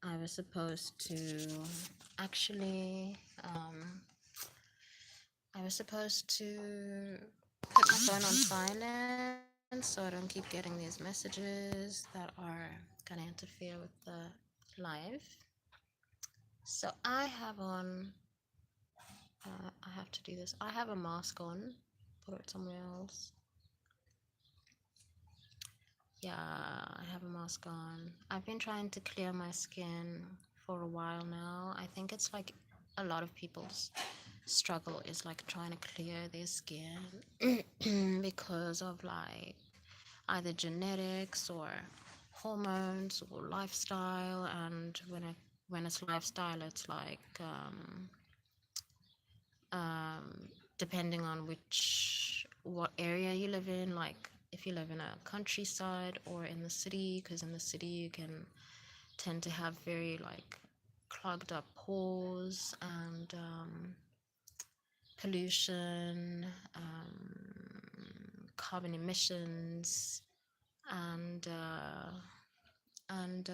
I was supposed to actually, I was supposed to put my phone on silence so I don't keep getting these messages that are gonna interfere with the live. So I have on, I have to do this. I have a mask on. Put it somewhere else. Yeah, I have a mask on. I've been trying to clear my skin for a while now. I think it's like a lot of people's struggle is like trying to clear their skin because of like either genetics or hormones or lifestyle. And when it's lifestyle, it's like um, depending on what area you live in, like if you live in a countryside or in the city, because in the city you can tend to have very like clogged up pores and pollution, carbon emissions, and and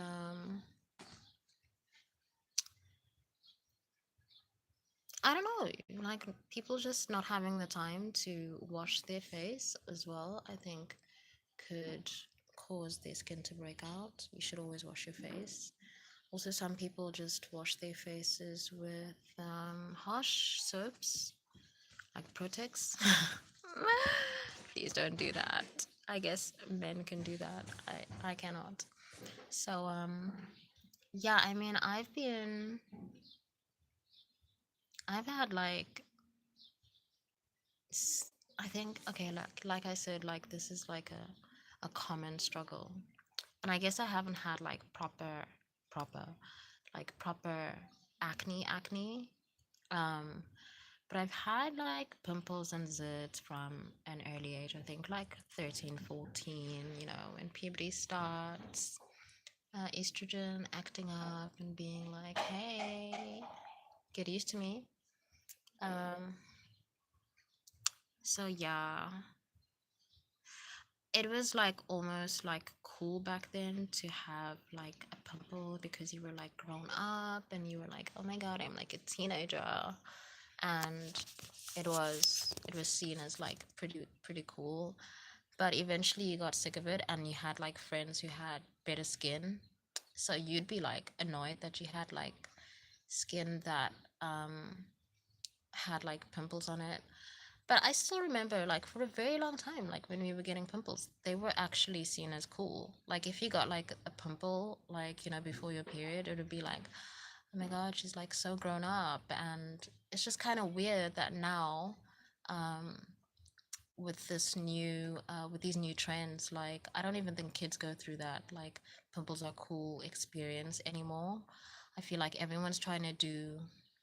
I don't know, like people just not having the time to wash their face as well, I think could cause their skin to break out. You should always wash your face. Also, some people just wash their faces with harsh soaps like Protex. Please don't do that. I guess men can do that. I cannot. So yeah, I mean I've had like I think okay, like I said, like this is like a common struggle. And I guess I haven't had like proper proper acne. Um but I've had like pimples and zits from an early age. I think like 13, 14, you know, when puberty starts, estrogen acting up and being like, hey, get used to me. Um, so yeah, it was like almost like cool back then to have like a pimple because you were like grown up and you were like, oh my god, I'm like a teenager. And it was seen as like pretty cool. But eventually you got sick of it and you had like friends who had better skin. So you'd be like annoyed that you had like skin that had like pimples on it. But I still remember, like, for a very long time, like, when we were getting pimples, they were actually seen as cool. Like, if you got, like, a pimple, like, you know, before your period, it would be like, oh my God, she's, like, so grown up. And it's just kind of weird that now, um, with these new trends, like, I don't even think kids go through that, like, pimples are cool experience anymore. I feel like everyone's trying to do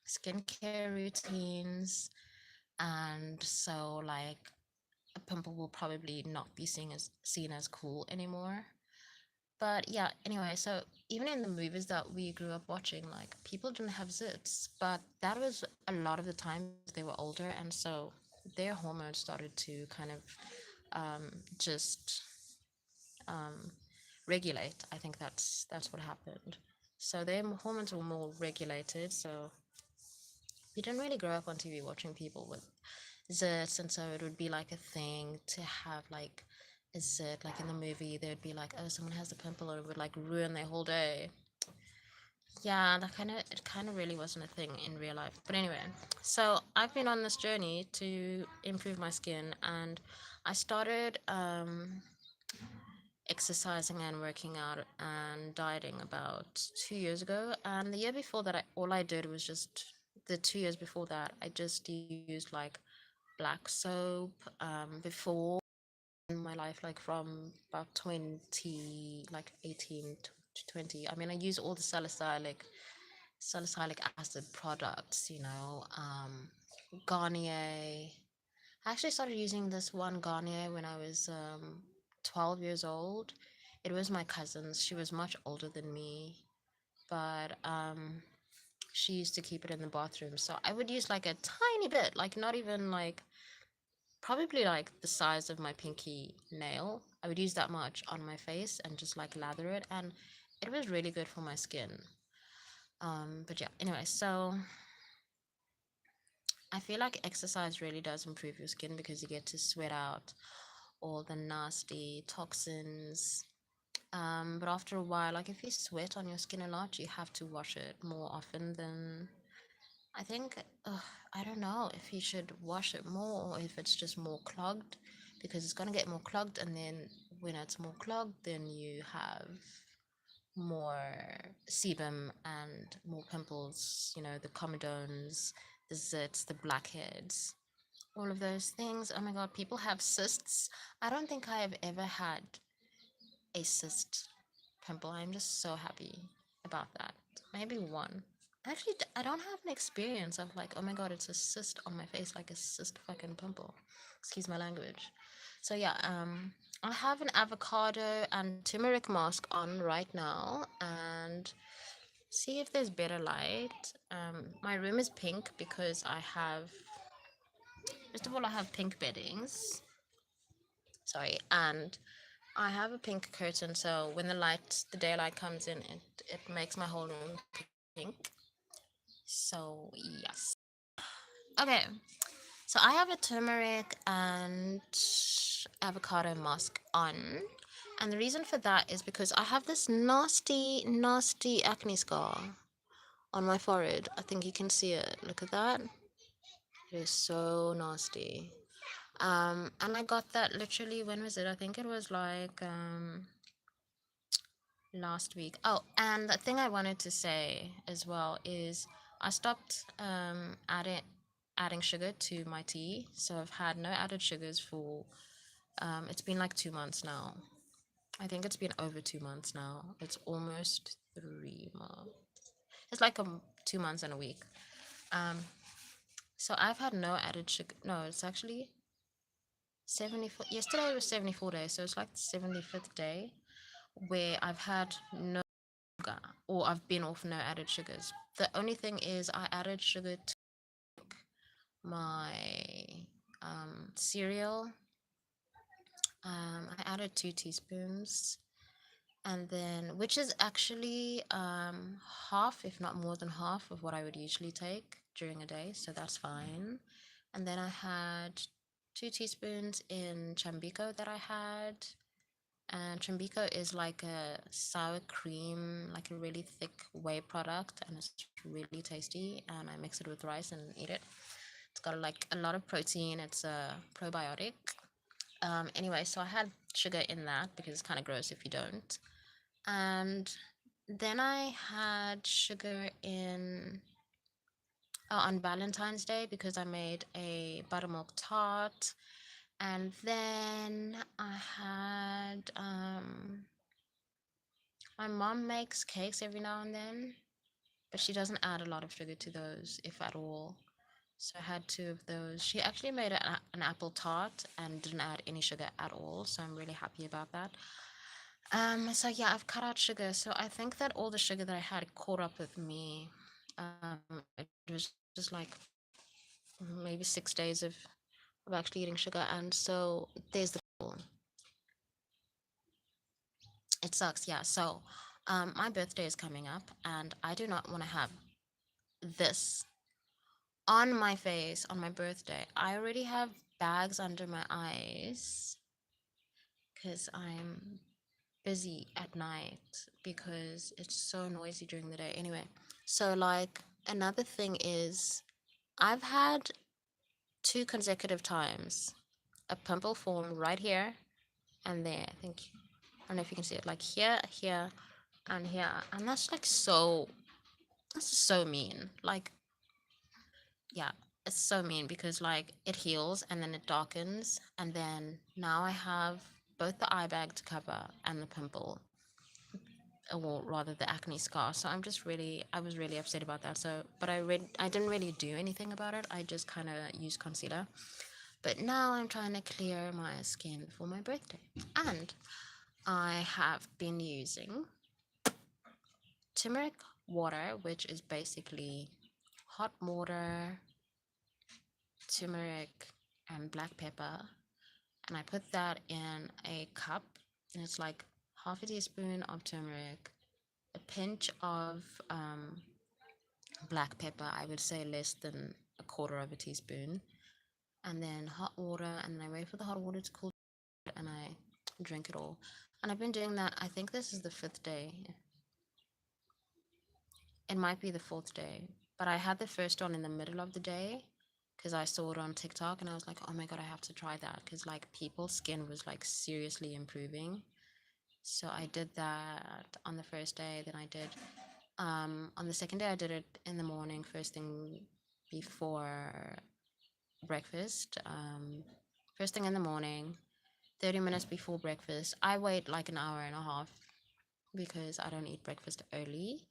skincare routines, and so like a pimple will probably not be seen as cool anymore. But yeah, anyway, so even in the movies that we grew up watching, like people didn't have zits, but that was a lot of the time because they were older, and so their hormones started to kind of just um, regulate. I think that's what happened. So their hormones were more regulated. So we didn't really grow up on TV watching people with zits, and so it would be like a thing to have like a zit. Like in the movie, they would be like, "Oh, someone has a pimple," or it would like ruin their whole day. Yeah, it kind of really wasn't a thing in real life. But anyway, so I've been on this journey to improve my skin, and I started exercising and working out and dieting about 2 years ago. And the year before that, all I did was just the 2 years before that, I just used like black soap before in my life, like from about 20, like 18 to 20. I mean, I use all the salicylic acid products, you know, Garnier. I actually started using this one Garnier when I was 12 years old. It was my cousin's. She was much older than me, but she used to keep it in the bathroom. So I would use like a tiny bit, like not even like probably like the size of my pinky nail. I would use that much on my face and just like lather it, and it was really good for my skin. But yeah, anyway, so I feel like exercise really does improve your skin because you get to sweat out all the nasty toxins. But after a while, like if you sweat on your skin a lot, you have to wash it more often than I think. I don't know if you should wash it more or if it's just more clogged because it's gonna get more clogged, and then when it's more clogged, then you have more sebum and more pimples, the comedones, the zits, the blackheads, all of those things. Oh my god, people have cysts. I don't think I have ever had a cyst pimple. I'm just so happy about that. Maybe one. Actually, I don't have an experience of like, oh my god, it's a cyst on my face, like a cyst fucking pimple. Excuse my language. So yeah, I have an avocado and turmeric mask on right now, and see if there's better light. My room is pink because I have, first of all, I have pink beddings. Sorry, and I have a pink curtain, so when the daylight comes in, it makes my whole room pink. So yes. Okay, so I have a turmeric and avocado mask on. And the reason for that is because I have this nasty, nasty acne scar on my forehead. I think you can see it. Look at that. It is so nasty. And I got that literally, when was it? I think it was like last week. Oh, and the thing I wanted to say as well is I stopped adding sugar to my tea. So I've had no added sugars for it's been like 2 months now. I think it's been over 2 months now. It's almost 3 months. It's like 2 months and a week. Um, so I've had no added sugar. No, it's actually 74. Yesterday was 74 days, so it's like the 75th day where I've had no sugar, or I've been off no added sugars. The only thing is I added sugar to my cereal. I added 2 teaspoons, and then which is actually half, if not more than half, of what I would usually take during a day, so that's fine. And then I had 2 teaspoons in Chambiko that I had. And Chambiko is like a sour cream, like a really thick whey product, and it's really tasty. And I mix it with rice and eat it. It's got like a lot of protein. It's a probiotic. Anyway, so I had sugar in that because it's kind of gross if you don't. And then I had sugar in on Valentine's Day because I made a buttermilk tart. And then I had my mom makes cakes every now and then, but she doesn't add a lot of sugar to those, if at all. So I had 2 of those. She actually made an apple tart and didn't add any sugar at all, so I'm really happy about that. So yeah, I've cut out sugar. So I think that all the sugar that I had caught up with me. It was just like maybe 6 days of actually eating sugar, and so there's the it sucks, yeah. So my birthday is coming up, and I do not want to have this on my face on my birthday. I already have bags under my eyes because I'm busy at night because it's so noisy during the day. Anyway, so like another thing is I've had 2 consecutive times a pimple form right here and there. I don't know if you can see it, like here, here, and here. And that's so mean. Like, yeah, it's so mean because like it heals and then it darkens, and then now I have both the eye bag to cover and the pimple, or rather the acne scar. So I was really upset about that. So, but I didn't really do anything about it. I just kind of used concealer. But now I'm trying to clear my skin for my birthday, and I have been using turmeric water, which is basically hot water, turmeric, and black pepper. And I put that in a cup, and it's like half a teaspoon of turmeric, a pinch of black pepper, I would say less than a quarter of a teaspoon, and then hot water, and then I wait for the hot water to cool and I drink it all. And I've been doing that. I think this is the fifth day. It might be the fourth day, but I had the first one in the middle of the day because I saw it on TikTok and I was like, oh my god, I have to try that because like people's skin was like seriously improving. So I did that on the first day. Then I did on the second day I did it in the morning, first thing before breakfast. First thing in the morning, 30 minutes before breakfast. I wait like an hour and a half because I don't eat breakfast early.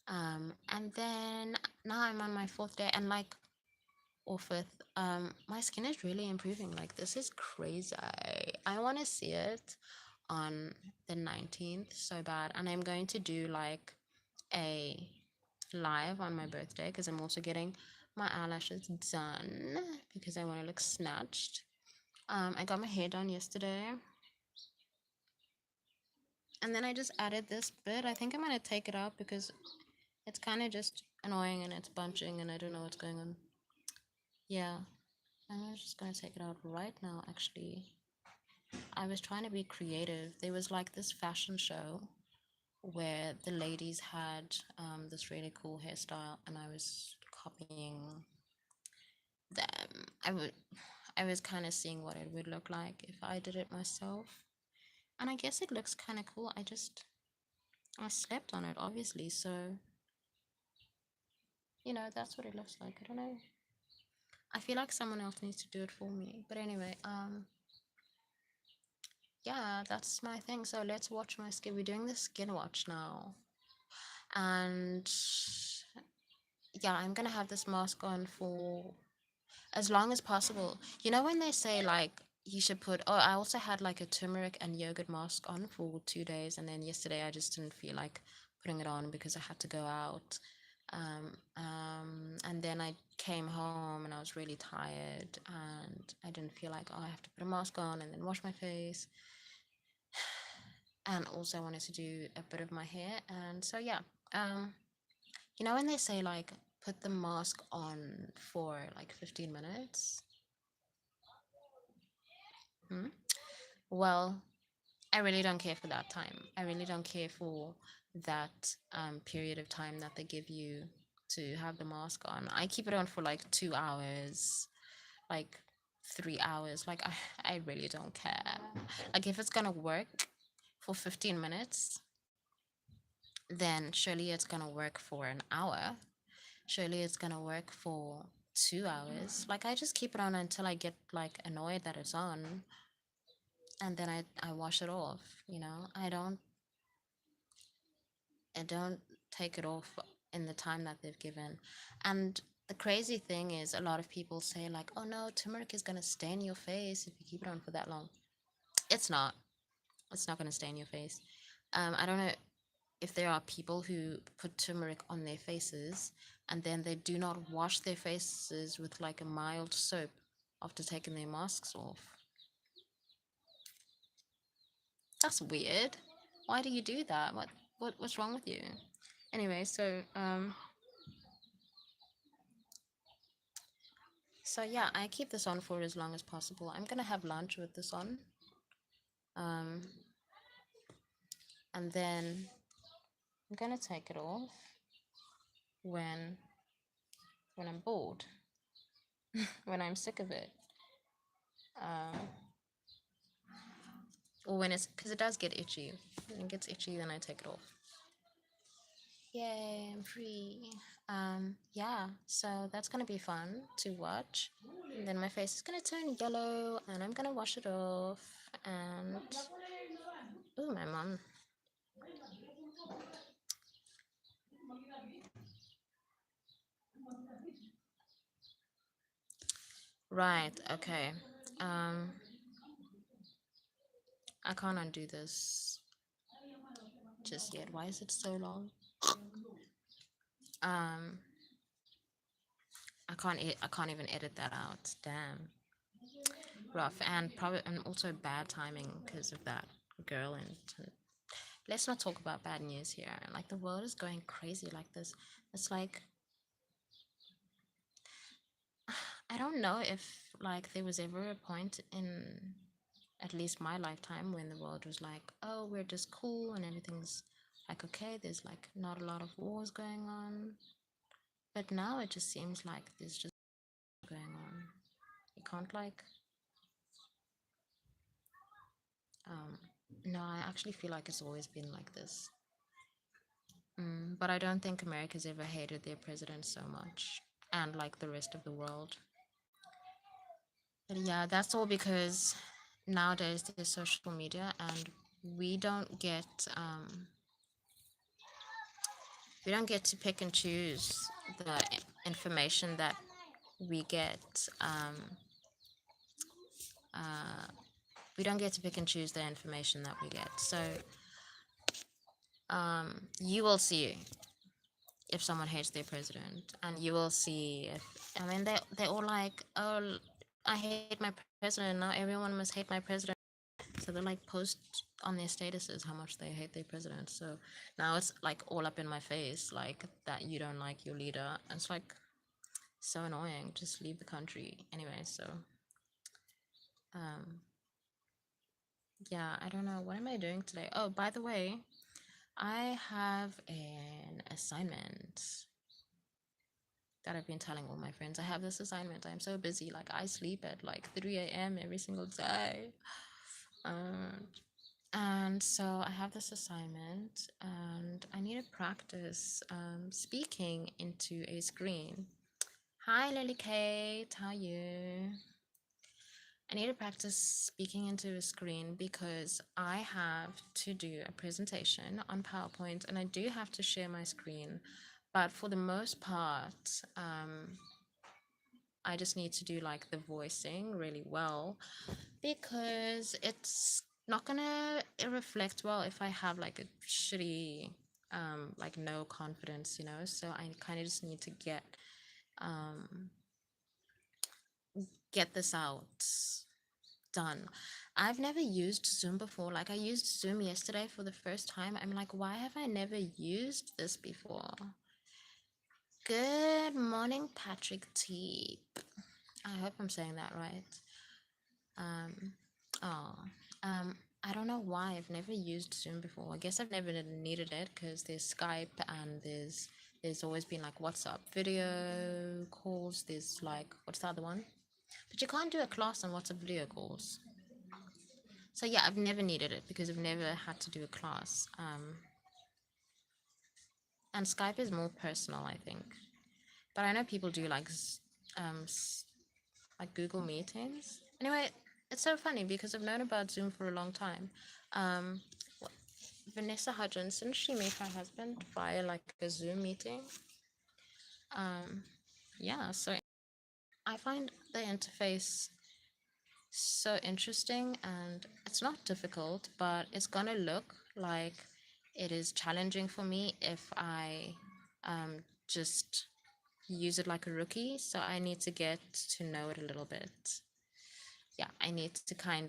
And then now I'm on my fourth day and like or fifth, my skin is really improving. Like this is crazy. I want to see it on the 19th so bad. And I'm going to do like a live on my birthday because I'm also getting my eyelashes done because I want to look snatched. I got my hair done yesterday. And then I just added this bit. I think I'm going to take it out because it's kind of just annoying and it's bunching and I don't know what's going on. Yeah, I'm just going to take it out right now actually. I was trying to be creative. There was like this fashion show where the ladies had this really cool hairstyle and I was copying them. I was kind of seeing what it would look like if I did it myself. And I guess it looks kind of cool. I slept on it obviously, so you know, that's what it looks like. I don't know. I feel like someone else needs to do it for me. But anyway, yeah, that's my thing. So let's watch my skin. We're doing the skin watch now. And yeah, I'm gonna have this mask on for as long as possible. You know when they say like you should put oh I also had like a turmeric and yogurt mask on for 2 days and then yesterday I just didn't feel like putting it on because I had to go out. And then I came home and I was really tired and I didn't feel like oh I have to put a mask on and then wash my face. And also I wanted to do a bit of my hair and so yeah. Um you know when they say like put the mask on for like 15 minutes? Hmm? Well, I really don't care for that time. I really don't care for that period of time that they give you to have the mask on. I keep it on for like 2 hours, like 3 hours. Like I really don't care. Like if it's gonna work for 15 minutes, then surely it's gonna work for an hour. Surely it's gonna work for 2 hours. Like I just keep it on until I get like annoyed that it's on and then I wash it off, you know. I don't take it off in the time that they've given. And the crazy thing is a lot of people say like, oh no, turmeric is gonna stain your face if you keep it on for that long. It's not. It's not gonna stain your face. I don't know if there are people who put turmeric on their faces and then they do not wash their faces with like a mild soap after taking their masks off. That's weird. Why do you do that? What's wrong with you? Anyway, so yeah, I keep this on for as long as possible. I'm gonna have lunch with this on. Um and then I'm gonna take it off when I'm bored, when I'm sick of it. Um or when it's because it does get itchy. When it gets itchy then I take it off. Yay, I'm free. Yeah, so that's gonna be fun to watch. And then my face is gonna turn yellow and I'm gonna wash it off and oh my mom. Right, okay. Um I can't undo this just yet. Why is it so long? Um I can't even edit that out. Damn. Rough and probably and also bad timing because of that girl and let's not talk about bad news here. Like the world is going crazy like this. It's like I don't know if like there was ever a point in at least my lifetime when the world was like, oh, we're just cool and everything's like okay, there's like not a lot of wars going on. But now it just seems like there's just going on. You can't like um no, I actually feel like it's always been like this. But I don't think America's ever hated their president so much, and like the rest of the world. But yeah, that's all because nowadays there's social media and we don't get um we don't get to pick and choose the information that we get. Uh, we don't get to pick and choose the information that we get. So you will see if someone hates their president, and you will see if I mean they're all like, oh, I hate my president now. Everyone must hate my president. So they like post on their statuses how much they hate their president. So now it's like all up in my face, like that you don't like your leader. And it's like so annoying. Just leave the country anyway. So um, yeah, I don't know. What am I doing today? Oh, by the way, I have an assignment that I've been telling all my friends. I have this assignment. I'm so busy. Like I sleep at like 3 a.m. every single day. Um, and so I have this assignment and I need to practice speaking into a screen. Hi, Lily Kate. How are you? I need to practice speaking into a screen because I have to do a presentation on PowerPoint and I do have to share my screen. But for the most part, I just need to do like the voicing really well because it's not gonna reflect well if I have like a shitty, like no confidence, you know? So I kind of just need to um, get this out done. I've never used Zoom before. Like I used Zoom yesterday for the first time. I'm like, why have I never used this before? Good morning, Patrick T. I hope I'm saying that right. Um, oh, I don't know why I've never used Zoom before. I guess I've never needed it because there's Skype and there's always been like WhatsApp video calls. There's like what's the other one? But you can't do a class on WhatsApp video calls. So yeah, I've never needed it because I've never had to do a class. And Skype is more personal, I think. But I know people do like um like Google meetings. Anyway, it's so funny because I've known about Zoom for a long time. Um, Vanessa Hudgens, she meet her husband via like a Zoom meeting? Um, yeah, so I find the interface so interesting and it's not difficult, but it's gonna look like it is challenging for me if I just use it like a rookie. So I need to get to know it a little bit. Yeah, I need to play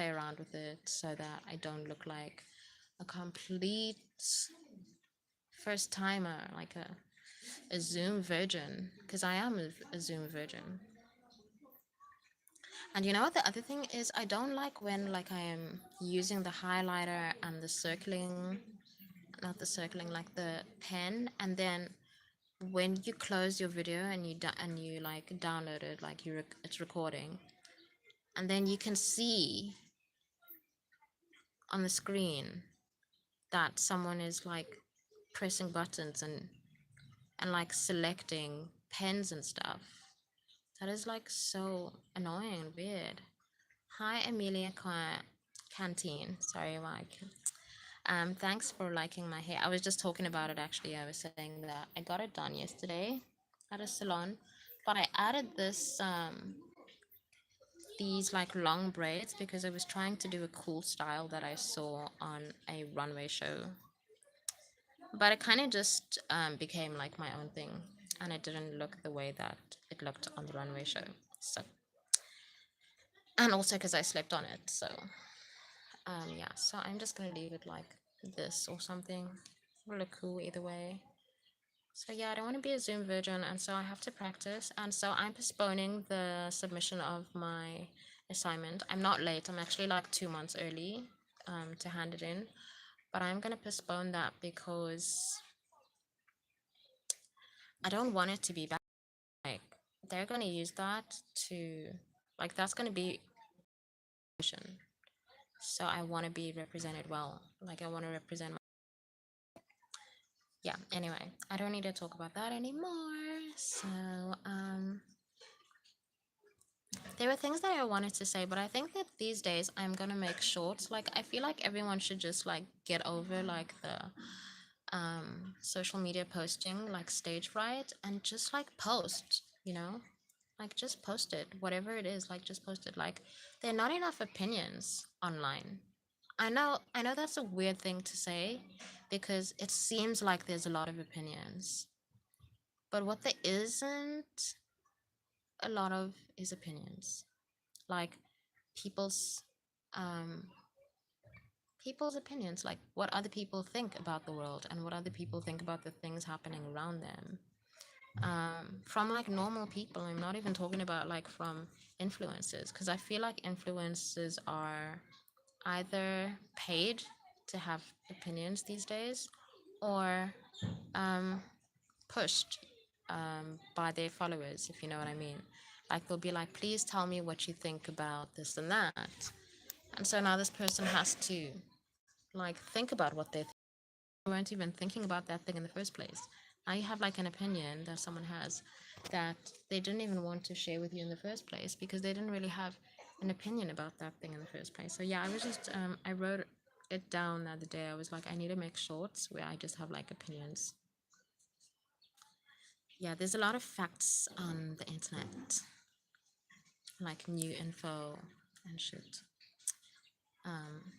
around with it so that I don't look like a complete first timer, like a Zoom virgin, because I am a Zoom virgin. And you know what the other thing is? I don't like when like I am using the highlighter and the circling, not the circling, like the pen, and then when you close your video and you like download it, like it's recording, and then you can see on the screen that someone is like pressing buttons and like selecting pens and stuff. That is like so annoying and weird. Hi, Amelia Canteen. Sorry, Mike. Thanks for liking my hair. I was just talking about it actually. I was saying that I got it done yesterday at a salon, but I added these like long braids because I was trying to do a cool style that I saw on a runway show. But it kind of just became like my own thing, and it didn't look the way that it looked on the runway show. So, and also because I slept on it. So, yeah. So I'm just gonna leave it like this or something. It'll look cool either way. So yeah, I don't want to be a Zoom virgin, and so I have to practice. And so I'm postponing the submission of my assignment. I'm not late. I'm actually like 2 months early to hand it in, but I'm gonna postpone that because I don't want it to be bad. Like they're gonna use that to like that's gonna be mission. So I want to be represented well. Like I want to represent yeah, anyway, I don't need to talk about that anymore. So there were things that I wanted to say, but I think that these days I'm gonna make shorts. Like I feel like everyone should just like get over like the social media posting, like stage fright, and just like post, you know? Like just post it, whatever it is, like just post it. Like there are not enough opinions online. I know that's a weird thing to say because it seems like there's a lot of opinions. But what there isn't a lot of is opinions. Like people's um people's opinions, like what other people think about the world and what other people think about the things happening around them. From like normal people. I'm not even talking about like from influencers because I feel like influencers are either paid to have opinions these days or um, pushed by their followers, if you know what I mean. Like they'll be like, please tell me what you think about this and that. And so now this person has to like think about what they weren't even thinking about that thing in the first place. Now you have like an opinion that someone has that they didn't even want to share with you in the first place because they didn't really have an opinion about that thing in the first place. So yeah, I was just I wrote it down the other day. I was like, I need to make shorts where I just have like opinions. Yeah, there's a lot of facts on the internet, like new info and shit. Um,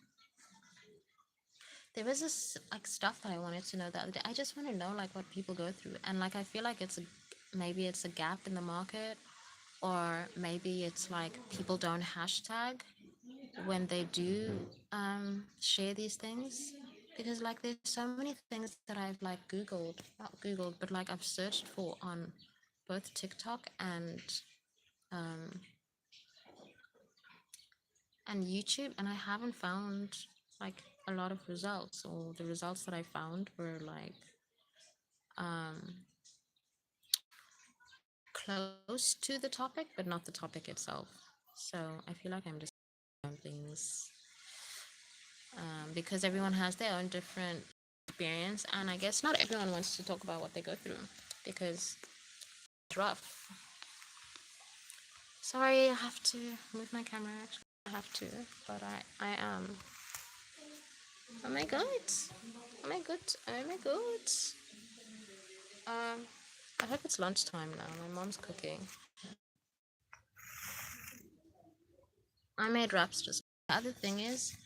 there was this like stuff that I wanted to know the other day. I just want to know like what people go through, and like I feel like maybe it's a gap in the market, or maybe it's like people don't hashtag when they do share these things, because like there's so many things that I've like googled, not googled, but like I've searched for on both TikTok um, and YouTube, and I haven't found like a lot of results, or the results that I found were like um, close to the topic, but not the topic itself. So I feel like I'm just doing things because everyone has their own different experience, and I guess not everyone wants to talk about what they go through because it's rough. Sorry, I have to move my camera. Actually, I have to, but I am. Oh my god! Oh my god! Oh my god! I hope it's lunchtime now. My mom's cooking. I made wraps just. The other thing is,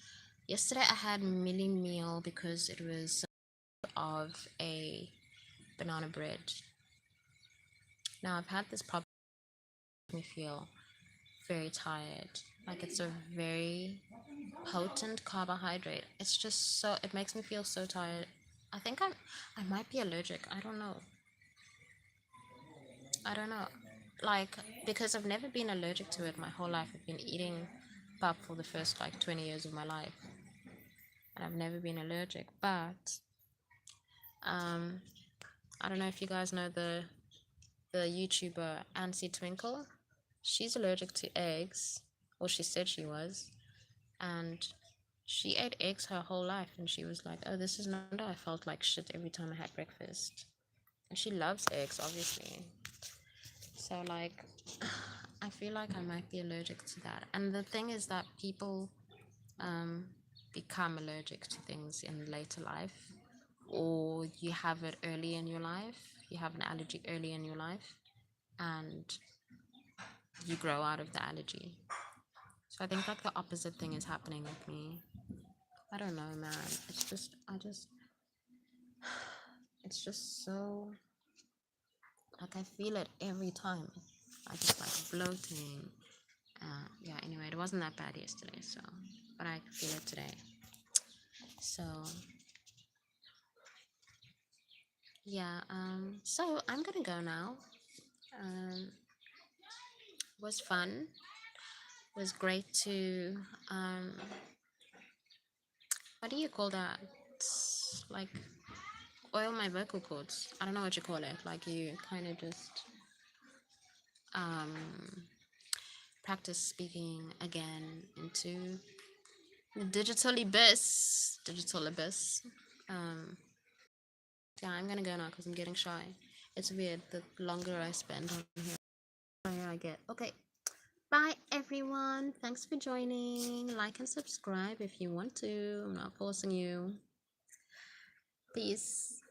yesterday I had mini meal because it was of a banana bread. Now I've had this problem make me feel very tired. Like it's a very potent carbohydrate. It's just so it makes me feel so tired. I think I might be allergic. I don't know. I don't know. Like because I've never been allergic to it my whole life. I've been eating pap for the first like 20 years of my life. And I've never been allergic. But um I don't know if you guys know the YouTuber Ansi Twinkle. She's allergic to eggs, or she said she was, and she ate eggs her whole life, and she was like, "Oh, this is no wonder I felt like shit every time I had breakfast." And she loves eggs, obviously. So like, I feel like I might be allergic to that. And the thing is that people um, become allergic to things in later life, or you have it early in your life. You have an allergy early in your life, and you grow out of the allergy. So I think like the opposite thing is happening with me. I don't know, man. It's just so, like, I feel it every time. I just like bloating. Yeah, anyway, it wasn't that bad yesterday, so, but I feel it today. So, yeah, so I'm gonna go now. Um, was fun. Was great to what do you call that? Like oil my vocal cords. I don't know what you call it. Like you kind of just um practice speaking again into the digital abyss. Digital abyss. Um, yeah, I'm gonna go now because I'm getting shy. It's weird. The longer I spend on here, the higher I get. Okay, bye everyone. Thanks for joining. Like and subscribe if you want to. I'm not forcing you. Peace.